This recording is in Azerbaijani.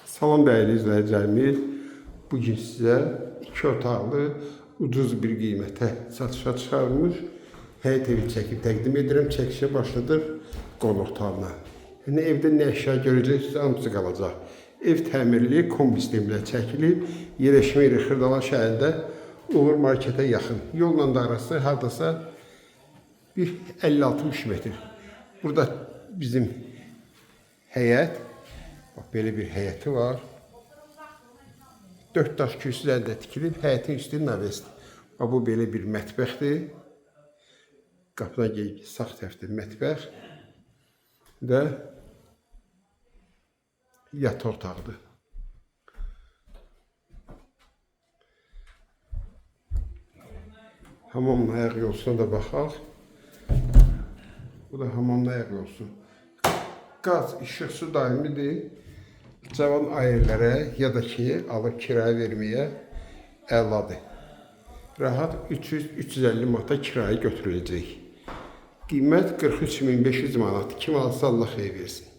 Salam dəyərli izləyicilərimiz. Bugün sizə 2 otaqlı ucuz bir qiymətə satışa çıxarılmış həyət evi çəkib təqdim edirəm. Çəkişə başladır qonaq otağına. Yəni evdə nə əşya görəcəksiniz, hamısı qalacaq. Ev təmirli, kombi sistemlə çəkilib. Yerləşmə yeri Xırdala şəhərində Uğur marketə yaxın. Yolla da arası hardasa bir 50-60 metr. Burada bizim həyət, bax belə bir həyəti var. 4 daş kürsülərdə tikilib, həyətin üstü navesdir. Bax bu belə bir mətbəxdir. Qapıdan gəlib sağ tərəfdə mətbəx və yataq otağıdır. Hamamın ayaq yoluna da baxaq. Bu da hamamın ayaq yolu. Qaz, işıq, su daimidir. Cavan ailələrə ya da ki, alıb kirayə verməyə əladır. Rahat 300-350 manata kirayə götürüləcək. Qiymət 43.500 manat. Kim alsa Allah xeyir versin.